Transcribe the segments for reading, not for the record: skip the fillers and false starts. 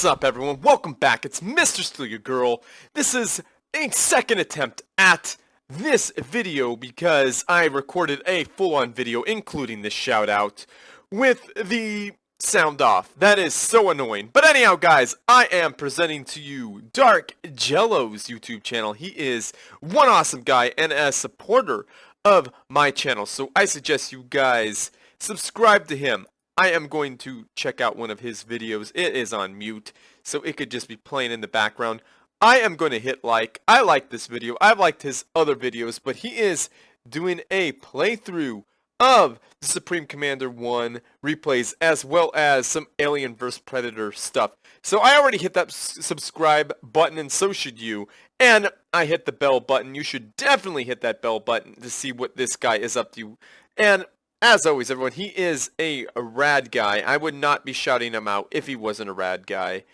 What's up, everyone? Welcome back. It's Mr.StealUrGurl. This is a second attempt at this video because I recorded a full-on video, including this shout-out, with the sound off. That is so annoying. But anyhow, guys, I am presenting to you Dark Jello's YouTube channel. He is one awesome guy and a supporter of my channel, so I suggest you guys subscribe to him. I am going to check out one of his videos. It is on mute, so it could just be playing in the background. I am going to hit like. I like this video. I've liked his other videos, but he is doing a playthrough of the Supreme Commander 1 replays, as well as some Alien vs. Predator stuff. So I already hit that subscribe button, and so should you. And I hit the bell button. You should definitely hit that bell button to see what this guy is up to. And as always, everyone, he is a rad guy. I would not be shouting him out if he wasn't a rad guy.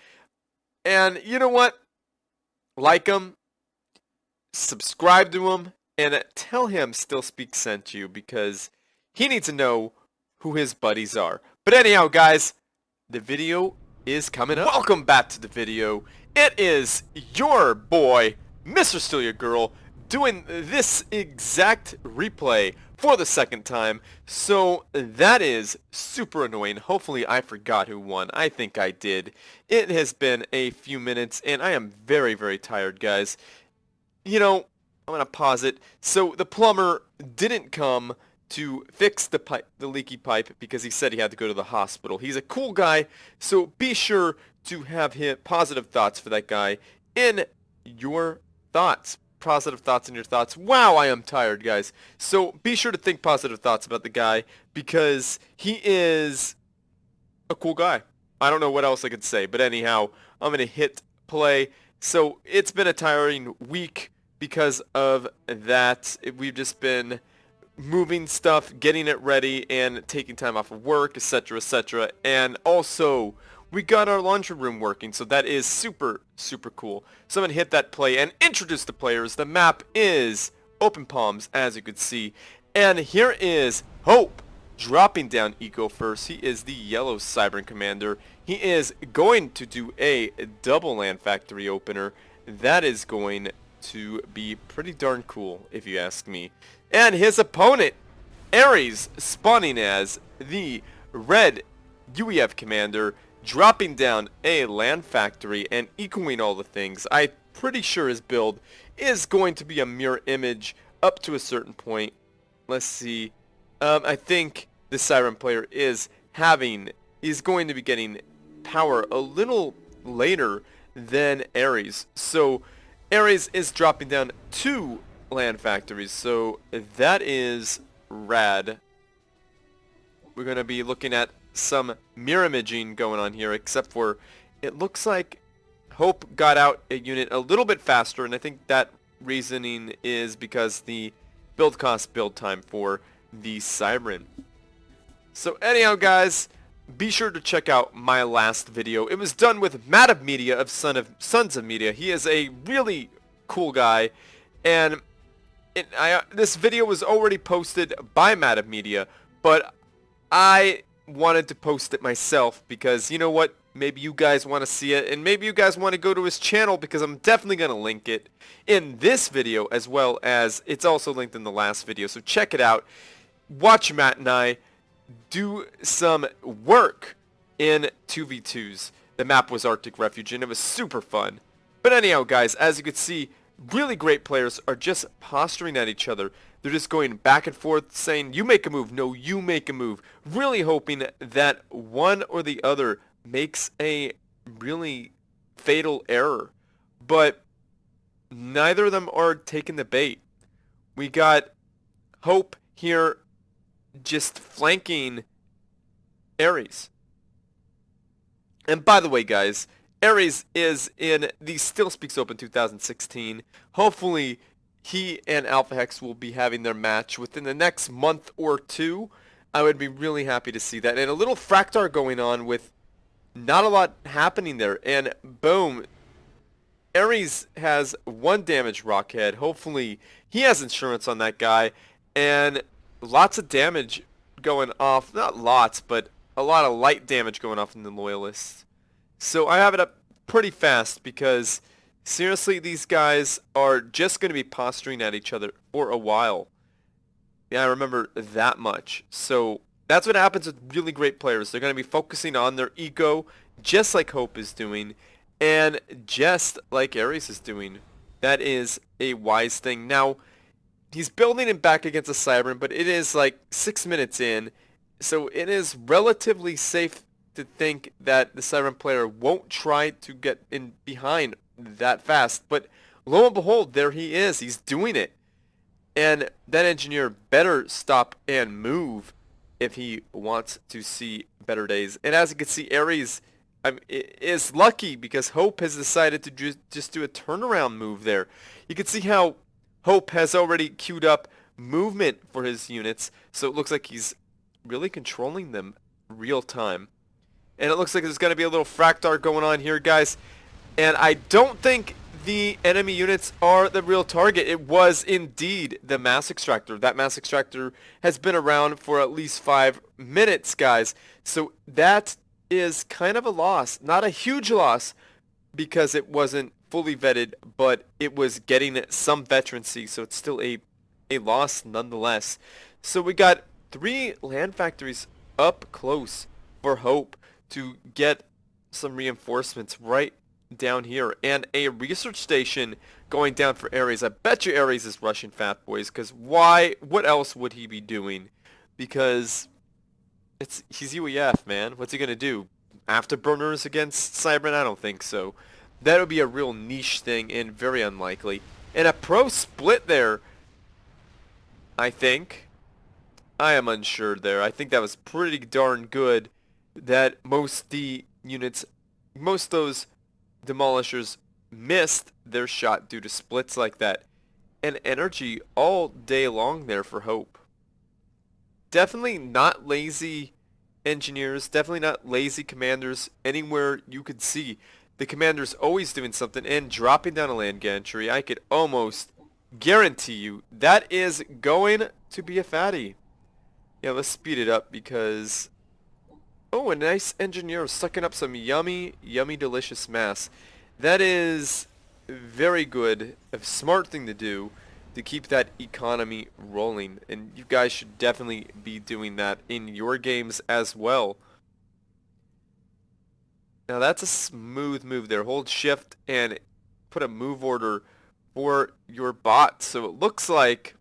And you know what? Like him, subscribe to him, and tell him StealSpeaks sent you, because he needs to know who his buddies are. But anyhow, guys, the video is coming up. Welcome back to the video. It is your boy, Mr.StealUrGurl, doing this exact replay for the second time, so that is super annoying. Hopefully I forgot who won. I think I did. It has been a few minutes, and I am very, very tired, guys. You know, I'm gonna pause it. So the plumber didn't come to fix the leaky pipe because he said he had to go to the hospital. He's a cool guy, so be sure to have positive thoughts for that guy in your thoughts. Positive thoughts in your thoughts. Wow, I am tired, guys. So be sure to think positive thoughts about the guy, because he is a cool guy. I don't know what else I could say, but anyhow, I'm going to hit play. So it's been a tiring week because of that. We've just been moving stuff, getting it ready, and taking time off of work, etc., etc. And also, we got our laundry room working, so that is super, super cool. So I'm going to hit that play and introduce the players. The map is Open Palms, as you can see. And here is Hope dropping down Eco first. He is the yellow Cybern Commander. He is going to do a double land factory opener. That is going to be pretty darn cool, if you ask me. And his opponent, Ares, spawning as the red UEF Commander, dropping down a land factory and ecoing all the things. I'm pretty sure his build is going to be a mirror image up to a certain point. Let's see. I think the Siren player is going to be getting power a little later than Ares. So Ares is dropping down 2 land factories. So that is rad. We're going to be looking at some mirror imaging going on here, except for it looks like Hope got out a unit a little bit faster, and I think that reasoning is because the build time for the Siren. So anyhow, guys, be sure to check out my last video. It was done with Matt of Media of Sons of Media. He is a really cool guy, and this video was already posted by Matt of Media, but I wanted to post it myself because, you know what, maybe you guys want to see it, and maybe you guys want to go to his channel, because I'm definitely going to link it in this video, as well as it's also linked in the last video. So check it out. Watch Matt and I do some work in 2v2s. The map was Arctic Refuge, and it was super fun. But anyhow, guys, as you can see, really great players are just posturing at each other. They're just going back and forth saying, you make a move, no, you make a move. Really hoping that one or the other makes a really fatal error. But neither of them are taking the bait. We got Hope here just flanking Ares. And by the way, guys, Ares is in the StealSpeaks Open 2016. Hopefully he and Alpha Hex will be having their match within the next month or two. I would be really happy to see that. And a little Fractar going on with not a lot happening there. And boom, Ares has 1 damage Rockhead. Hopefully he has insurance on that guy. And lots of damage going off. Not lots, but a lot of light damage going off in the Loyalists. So I have it up pretty fast because seriously, these guys are just going to be posturing at each other for a while. Yeah, I remember that much. So that's what happens with really great players. They're going to be focusing on their ego, just like Hope is doing, and just like Ares is doing. That is a wise thing. Now, he's building him back against a Cybern, but it is like 6 minutes in, so it is relatively safe to think that the Cybern player won't try to get in behind that fast. But lo and behold, there he is. He's doing it. And that engineer better stop and move if he wants to see better days. And as you can see, Ares is lucky because Hope has decided to just do a turnaround move there. You can see how Hope has already queued up movement for his units, so it looks like he's really controlling them real time. And it looks like there's going to be a little fractar going on here, guys. And I don't think the enemy units are the real target. It was indeed the mass extractor. That mass extractor has been around for at least 5 minutes, guys. So that is kind of a loss. Not a huge loss because it wasn't fully vetted, but it was getting some veterancy, so it's still a loss nonetheless. So we got 3 land factories up close for Hope to get some reinforcements right down here, and a research station going down for Ares. I bet you Ares is rushing Fat Boys, because why? What else would he be doing? Because he's UEF, man. What's he gonna do? Afterburners against Cybern? I don't think so. That would be a real niche thing and very unlikely. And a pro split there, I think. I am unsure there. I think that was pretty darn good that most those demolishers missed their shot due to splits like that. And energy all day long there for Hope. Definitely not lazy engineers, definitely not lazy commanders anywhere you could see. The commander's always doing something, and dropping down a land gantry, I could almost guarantee you that is going to be a fatty. Yeah, let's speed it up because... Oh, a nice engineer sucking up some yummy, yummy, delicious mass. That is very good, a smart thing to do to keep that economy rolling. And you guys should definitely be doing that in your games as well. Now that's a smooth move there. Hold shift and put a move order for your bot. So it looks like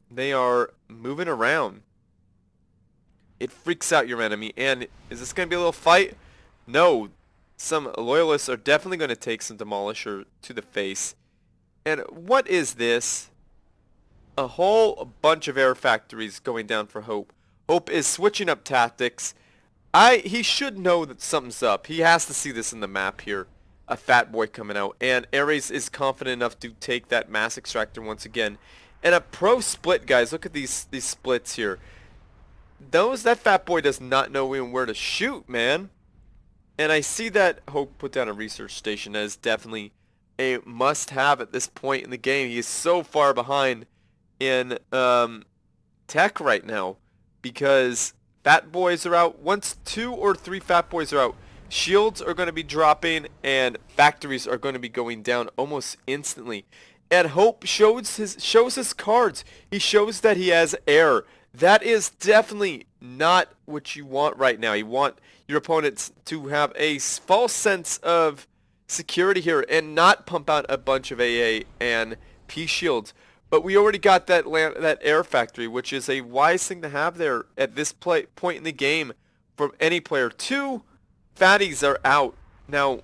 they are moving around. It freaks out your enemy. And is this going to be a little fight? No. Some loyalists are definitely going to take some demolisher to the face. And what is this? A whole bunch of air factories going down for Hope. Hope is switching up tactics. He should know that something's up. He has to see this in the map here. A fat boy coming out. And Ares is confident enough to take that mass extractor once again. And a pro split, guys. Look at these splits here. That fat boy does not know even where to shoot, man. And I see that Hope put down a research station as definitely a must-have at this point in the game. He is so far behind in tech right now because fat boys are out. Once 2 or 3 fat boys are out, shields are going to be dropping and factories are going to be going down almost instantly. And Hope shows his cards. He shows that he has air. That is definitely not what you want right now. You want your opponents to have a false sense of security here and not pump out a bunch of AA and P shields. But we already got that air factory, which is a wise thing to have there at this point in the game from any player. 2 fatties are out. Now,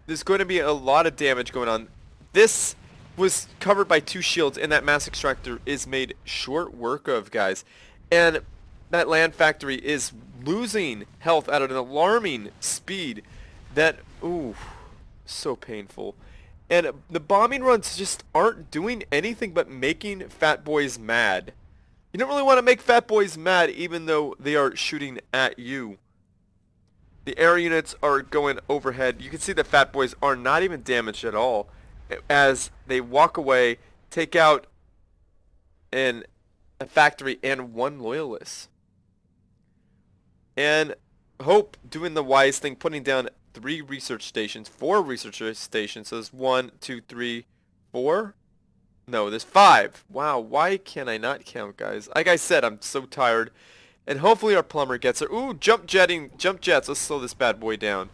there's going to be a lot of damage going on. This was covered by 2 shields, and that mass extractor is made short work of, guys. And that land factory is losing health at an alarming speed. Ooh, so painful. And the bombing runs just aren't doing anything but making fat boys mad. You don't really want to make fat boys mad even though they are shooting at you. The air units are going overhead. You can see that fat boys are not even damaged at all as they walk away, take out a factory and 1 loyalist. And Hope doing the wise thing, putting down 4 research stations. So there's 1, 2, 3, 4. No, there's 5. Wow, why can I not count, guys? Like I said, I'm so tired. And hopefully our plumber gets her. Ooh, jump jets. Let's slow this bad boy down.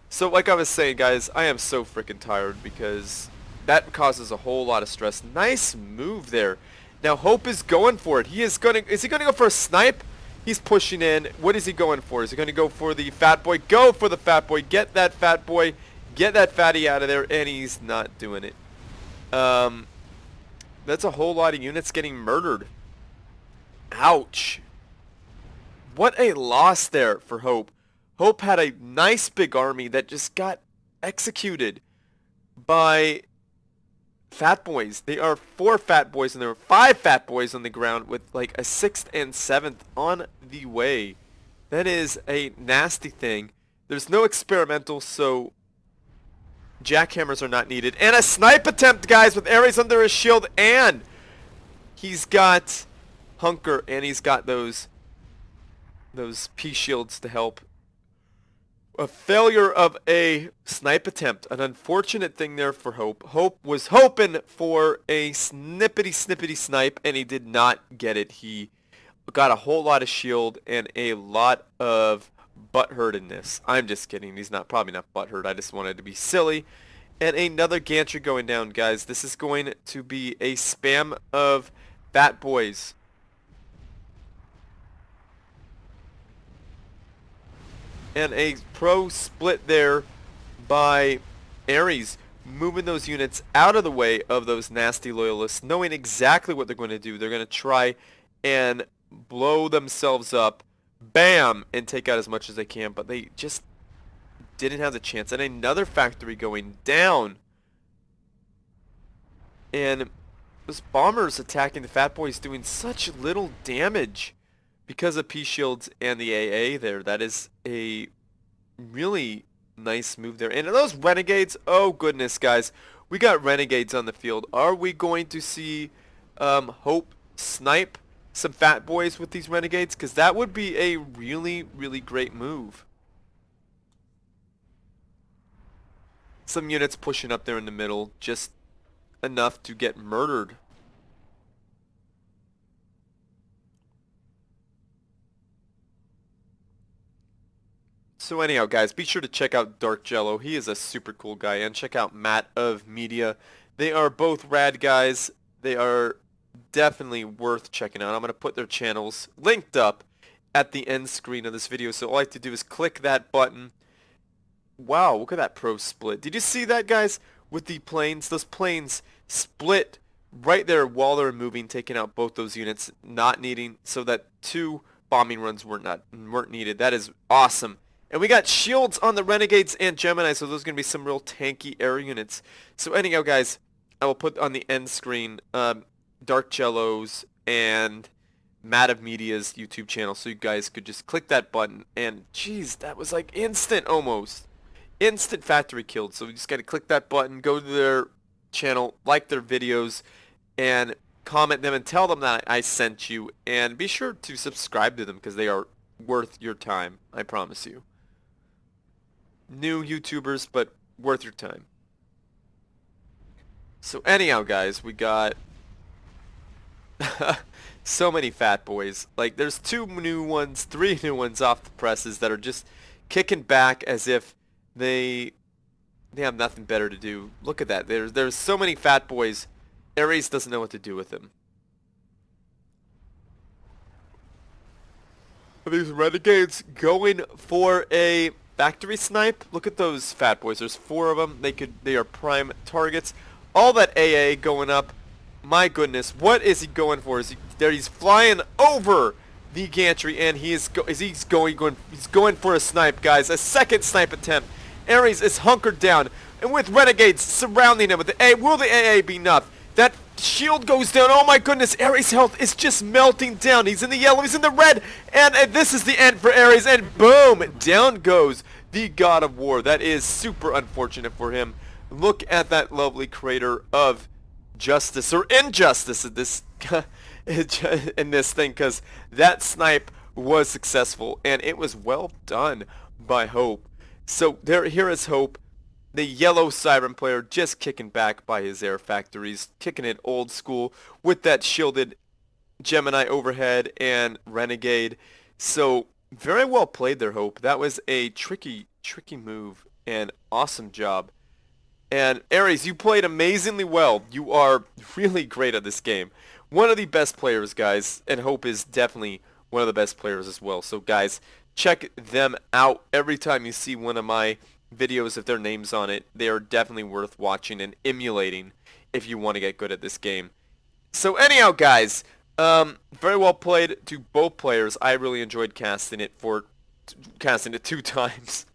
So like I was saying, guys, I am so freaking tired because that causes a whole lot of stress. Nice move there. Now Hope is going for it. Is he gonna go for a snipe? He's pushing in. What is he going for? Is he gonna go for the fat boy? Go for the fat boy. Get that fat boy. Get that fatty out of there. And he's not doing it. That's a whole lot of units getting murdered. Ouch. What a loss there for Hope. Hope had a nice big army that just got executed by fat boys. There are 4 fat boys and there are 5 fat boys on the ground with like a 6th and 7th on the way. That is a nasty thing. There's no experimental, so jackhammers are not needed. And a snipe attempt, guys, with Ares under his shield, and he's got Hunker, and he's got those P shields to help. A failure of a snipe attempt. An unfortunate thing there for Hope. Hope was hoping for a snippety snipe, and he did not get it. He got a whole lot of shield and a lot of butthurtedness. I'm just kidding. He's probably not butthurt. I just wanted to be silly. And another gantry going down, guys. This is going to be a spam of fat boys. And a pro split there by Ares, moving those units out of the way of those nasty loyalists, knowing exactly what they're going to do. They're going to try and blow themselves up, bam, and take out as much as they can, but they just didn't have the chance. And another factory going down. And those bombers attacking the fat boys doing such little damage because of P shields and the AA there. That is a really nice move there. And those renegades, oh goodness, guys, we got renegades on the field. Are we going to see Hope snipe some fat boys with these renegades? Because that would be a really great move. Some units pushing up there in the middle, just enough to get murdered. So anyhow, guys, be sure to check out Dark Jello. He is a super cool guy. And check out Matt of Media. They are both rad guys. They are definitely worth checking out. I'm going to put their channels linked up at the end screen of this video. So all I have to do is click that button. Wow, look at that pro split. Did you see that, guys? With the planes, those planes split right there while they're moving, taking out both those units, not needing, so that 2 bombing runs weren't needed. That is awesome. And we got shields on the Renegades and Gemini, so those are going to be some real tanky air units. So anyhow, guys, I will put on the end screen Dark Jello's and Matt of Media's YouTube channel, so you guys could just click that button. And geez, that was like instant almost. Instant factory killed. So you just got to click that button, go to their channel, like their videos, and comment them and tell them that I sent you. And be sure to subscribe to them because they are worth your time. I promise you. New YouTubers, but worth your time. So anyhow, guys, we got so many fat boys. Like, there's 2 new ones, 3 new ones off the presses that are just kicking back as if they have nothing better to do. Look at that. There's so many fat boys. Ares doesn't know what to do with them. Are these renegades going for a factory snipe? Look at those fat boys. There's 4 of them. They are prime targets. All that AA going up. My goodness, what is he going for? He's flying over the gantry, and he's going for a snipe, guys. A second snipe attempt. Ares is hunkered down, and with renegades surrounding him with the A. Will the AA be enough? That shield goes down. Oh my goodness, Ares' health is just melting down. He's in the yellow, he's in the red, and this is the end for Ares, and boom, down goes the God of War. That is super unfortunate for him. Look at that lovely crater of justice, or injustice in this thing, because that snipe was successful, and it was well done by Hope. So here is hope. The yellow Siren player just kicking back by his air factories, kicking it old school with that shielded Gemini overhead and Renegade. So very well played there, Hope. That was a tricky move and awesome job. And Ares, you played amazingly well. You are really great at this game. One of the best players, guys, and Hope is definitely one of the best players as well. So guys, check them out every time you see one of my videos with their names on it. They are definitely worth watching and emulating if you want to get good at this game. So anyhow, guys, very well played to both players. I really enjoyed casting it 2 times.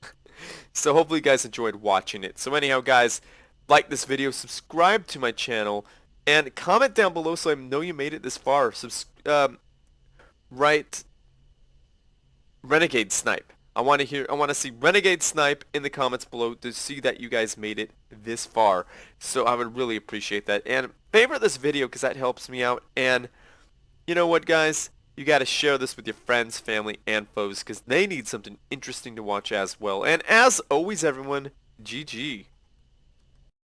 So hopefully you guys enjoyed watching it. So anyhow, guys, like this video, subscribe to my channel, and comment down below so I know you made it this far. Write Renegade Snipe. I want to see Renegade Snipe in the comments below to see that you guys made it this far. So I would really appreciate that. And favorite this video because that helps me out. And you know what, guys? You got to share this with your friends, family, and foes because they need something interesting to watch as well. And as always, everyone, GG.